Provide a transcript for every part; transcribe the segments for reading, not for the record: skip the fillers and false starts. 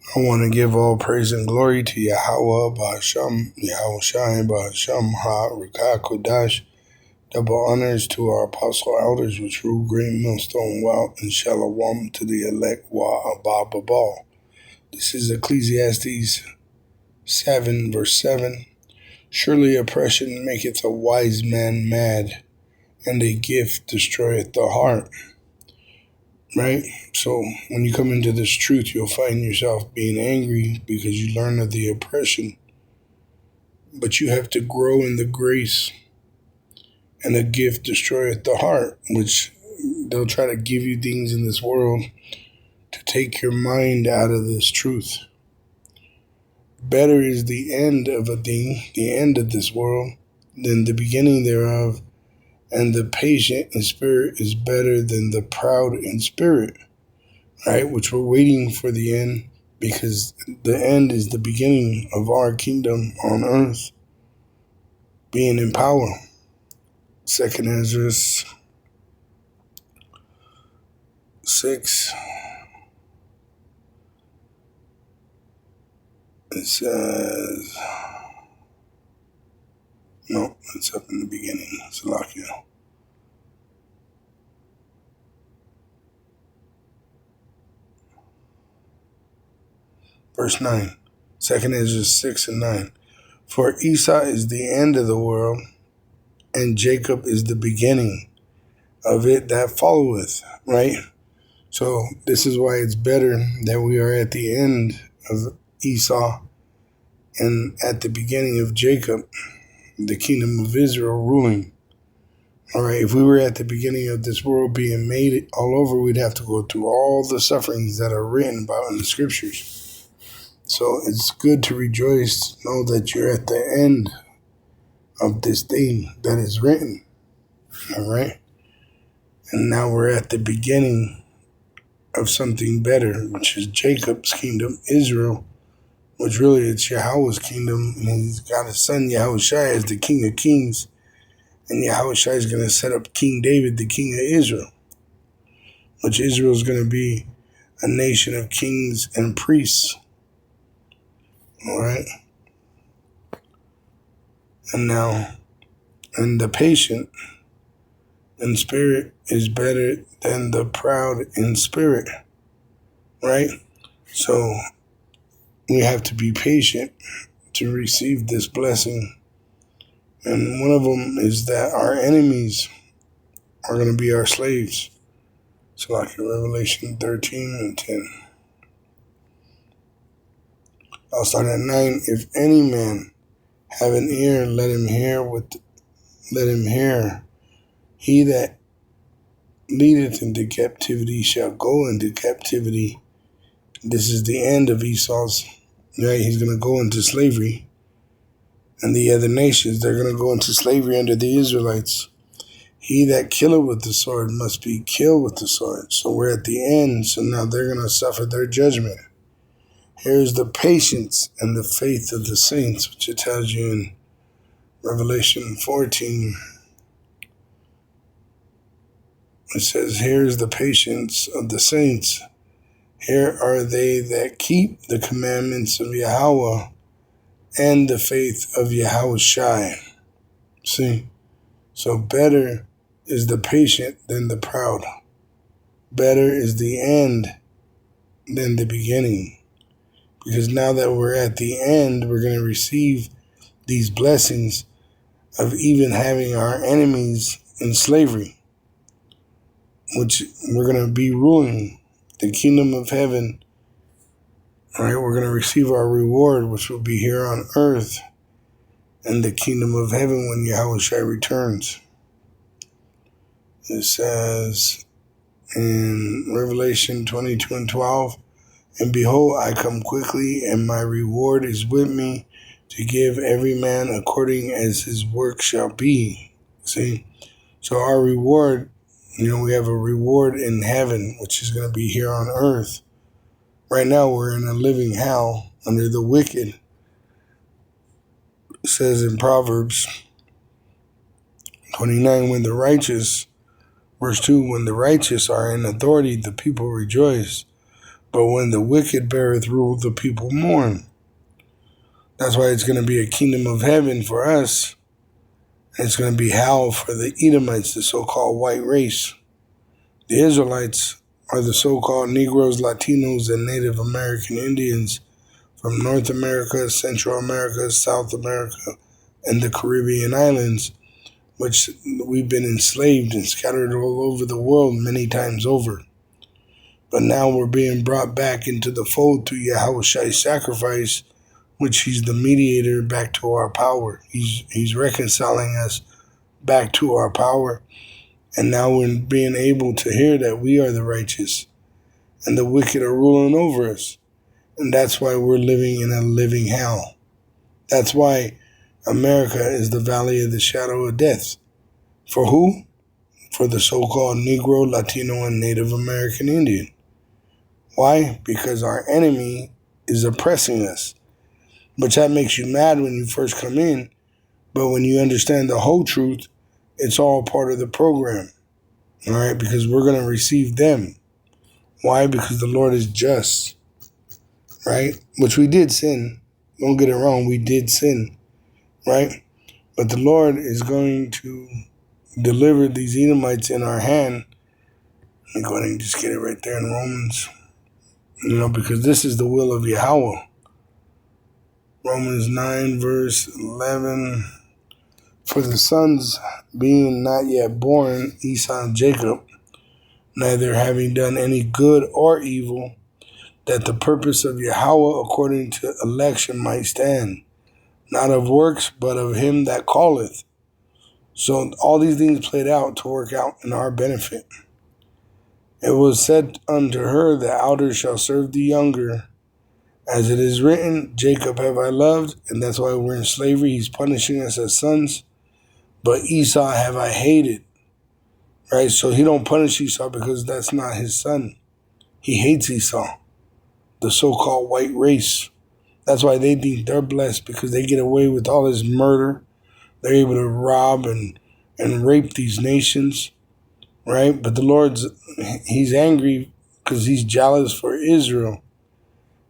I want to give all praise and glory to Yahawah, Bahasham, Yahawashi, Bahasham, Ha, Kodash. Double honors to our apostle elders, which rule great millstone well, and shalom to the elect wa abba babal. This is Ecclesiastes 7, verse 7. Surely oppression maketh a wise man mad, and a gift destroyeth the heart. Right? So when you come into this truth, you'll find yourself being angry because you learn of the oppression. But you have to grow in the grace, and a gift destroyeth the heart, which they'll try to give you things in this world to take your mind out of this truth. Better is the end of a thing, the end of this world, than the beginning thereof, and the patient in spirit is better than the proud in spirit. Right, which we're waiting for the end, because the end is the beginning of our kingdom on earth being in power. 2nd Ezra 6, it says, no, it's up in the beginning. Salakia. Verse 9, 2nd Ezra 6 and 9. For Esau is the end of the world, and Jacob is the beginning of it that followeth. Right? So this is why it's better that we are at the end of Esau and at the beginning of Jacob, the kingdom of Israel ruling. All right, if we were at the beginning of this world being made all over, we'd have to go through all the sufferings that are written about in the scriptures. So it's good to rejoice to know that you're at the end of this thing that is written. All right, and now we're at the beginning of something better, which is Jacob's kingdom, Israel, which really it's Yahweh's kingdom, and he's got his son Yahawashi as the King of Kings, and Yahawashi is going to set up King David, the King of Israel, which Israel is going to be a nation of kings and priests. All right, and now, and the patient in spirit is better than the proud in spirit. Right, so we have to be patient to receive this blessing. And one of them is that our enemies are going to be our slaves. So like in Revelation 13 and 10. I'll start at 9. If any man have an ear, let him hear. He that leadeth into captivity shall go into captivity. This is the end of Esau's. Right? He's going to go into slavery. And the other nations, they're going to go into slavery under the Israelites. He that killeth with the sword must be killed with the sword. So we're at the end, so now they're going to suffer their judgment. Here's the patience and the faith of the saints, which it tells you in Revelation 14. It says, here is the patience of the saints. Here are they that keep the commandments of Yahawah and the faith of Yahawashi. See? So better is the patient than the proud. Better is the end than the beginning. Because now that we're at the end, we're going to receive these blessings of even having our enemies in slavery, which we're going to be ruling the kingdom of heaven. All right, we're going to receive our reward, which will be here on earth in the kingdom of heaven when Yahawashi returns. It says in Revelation 22 and 12, and behold, I come quickly, and my reward is with me to give every man according as his work shall be. See? So our reward, we have a reward in heaven, which is going to be here on earth. Right now, we're in a living hell under the wicked. It says in Proverbs 29, when the righteous, verse 2, when the righteous are in authority, the people rejoice. But when the wicked beareth rule, the people mourn. That's why it's going to be a kingdom of heaven for us. It's going to be hell for the Edomites, the so-called white race. The Israelites are the so-called Negroes, Latinos, and Native American Indians from North America, Central America, South America, and the Caribbean islands, which we've been enslaved and scattered all over the world many times over. But now we're being brought back into the fold through Yahawashi's sacrifice, which he's the mediator back to our power. He's reconciling us back to our power. And now we're being able to hear that we are the righteous and the wicked are ruling over us. And that's why we're living in a living hell. That's why America is the valley of the shadow of death. For who? For the so-called Negro, Latino, and Native American Indian. Why? Because our enemy is oppressing us. Which that makes you mad when you first come in. But when you understand the whole truth, it's all part of the program. All right? Because we're going to receive them. Why? Because the Lord is just. Right? Which we did sin. Don't get it wrong. We did sin. Right? But the Lord is going to deliver these Edomites in our hand. Let me go ahead and just get it right there in Romans. Because this is the will of Yahawah. Romans 9, verse 11. For the sons being not yet born, Esau and Jacob, neither having done any good or evil, that the purpose of Yahawah according to election might stand, not of works, but of him that calleth. So all these things played out to work out in our benefit. It was said unto her, the elder shall serve the younger. As it is written, Jacob have I loved, and that's why we're in slavery. He's punishing us as sons. But Esau have I hated. Right? So he don't punish Esau because that's not his son. He hates Esau, the so-called white race. That's why they think they're blessed, because they get away with all this murder. They're able to rob and rape these nations. Right? But the Lord's, he's angry because he's jealous for Israel.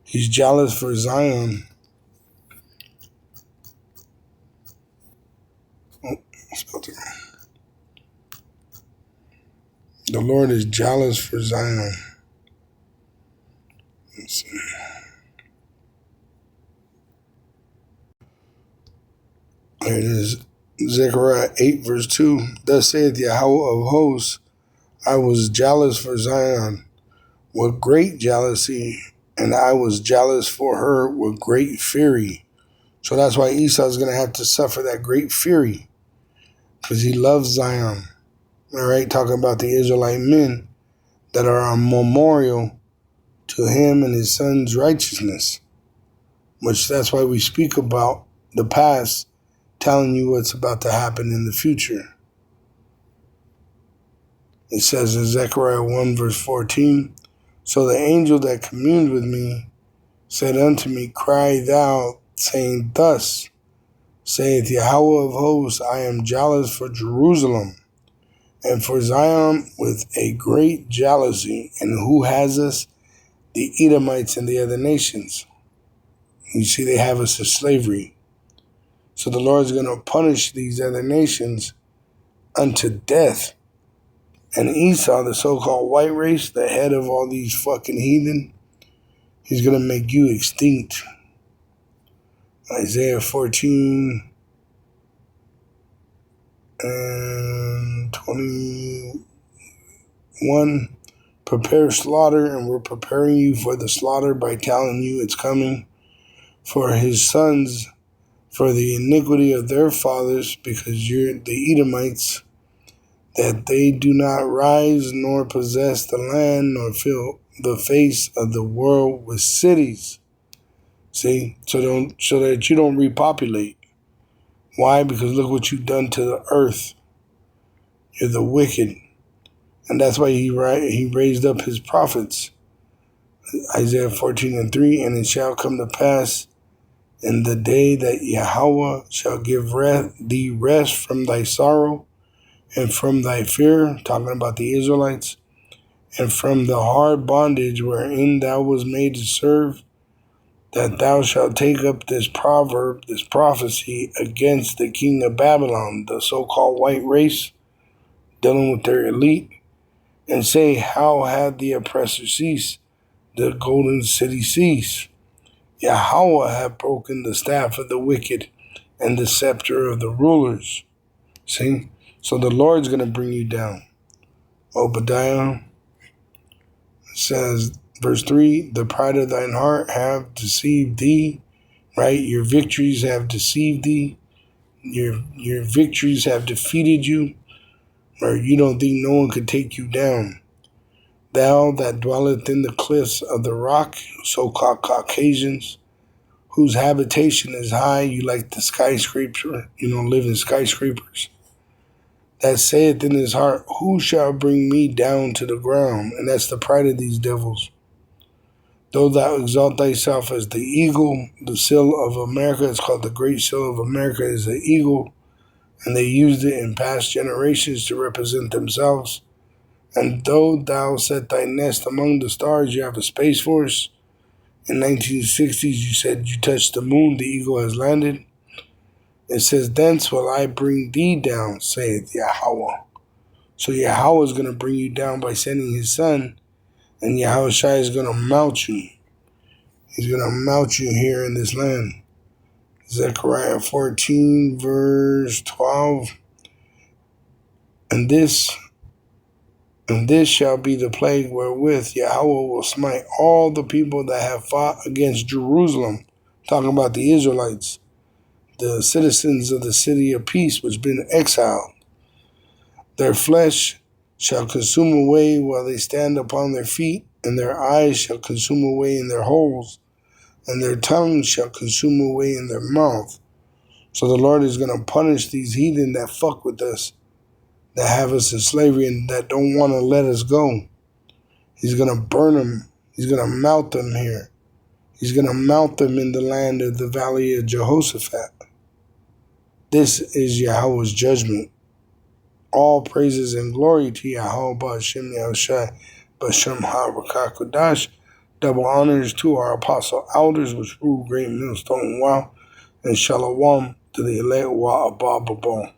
He's jealous for Zion. Oh, I spelled it wrong. The Lord is jealous for Zion. Let's see. Here it is. Zechariah 8, verse 2. Thus saith Yahawah of hosts, I was jealous for Zion with great jealousy, and I was jealous for her with great fury. So that's why Esau is going to have to suffer that great fury, because he loves Zion. All right, talking about the Israelite men that are a memorial to him and his son's righteousness, which that's why we speak about the past, telling you what's about to happen in the future. It says in Zechariah 1, verse 14, So the angel that communed with me said unto me, Cry thou, saying, Thus saith Yahawah of hosts, I am jealous for Jerusalem and for Zion with a great jealousy. And who has us? The Edomites and the other nations. You see, they have us as slavery. So the Lord's going to punish these other nations unto death. And Esau, the so-called white race, the head of all these fucking heathen, he's going to make you extinct. Isaiah 14 and 21. Prepare slaughter, and we're preparing you for the slaughter by telling you it's coming. For his sons, for the iniquity of their fathers, because you're the Edomites, that they do not rise nor possess the land nor fill the face of the world with cities. See, so that you don't repopulate. Why? Because look what you've done to the earth. You're the wicked, and that's why he raised up his prophets. Isaiah 14 and 3, and it shall come to pass in the day that Yahawah shall give thee rest from thy sorrow and from thy fear, talking about the Israelites, and from the hard bondage wherein thou was made to serve, that thou shalt take up this proverb, this prophecy against the king of Babylon, the so-called white race, dealing with their elite, and say, how had the oppressor ceased, the golden city ceased? Yahawah hath broken the staff of the wicked and the scepter of the rulers. See? So the Lord's going to bring you down. Obadiah says, verse 3, the pride of thine heart have deceived thee, right? Your victories have deceived thee. Your victories have defeated you, or you don't think no one could take you down. Thou that dwelleth in the cliffs of the rock, so-called Caucasians, whose habitation is high, you like the skyscraper, live in skyscrapers, that saith in his heart, who shall bring me down to the ground? And that's the pride of these devils. Though thou exalt thyself as the eagle, the seal of America, it's called the great seal of America, is the eagle, and they used it in past generations to represent themselves. And though thou set thy nest among the stars, you have a space force. In 1960s, you said you touched the moon, the eagle has landed. It says, thence will I bring thee down, saith Yahawah. So Yahawah is going to bring you down by sending his son, and Yahawashi is going to mount you. He's going to mount you here in this land. Zechariah 14, verse 12. And this shall be the plague wherewith Yahawah will smite all the people that have fought against Jerusalem. Talking about the Israelites, the citizens of the city of peace, which have been exiled. Their flesh shall consume away while they stand upon their feet, and their eyes shall consume away in their holes, and their tongue shall consume away in their mouth. So the Lord is going to punish these heathen that fuck with us, that have us in slavery and that don't want to let us go. He's going to burn them. He's going to mount them here. He's going to mount them in the land of the valley of Jehoshaphat. This is Yahweh's judgment. All praises and glory to Yahawah Ba'Shem Yahawashi B'Shem HaRakakodash. Double honors to our apostle elders, which rule great millstone wow, and shalom to the elect wa abba.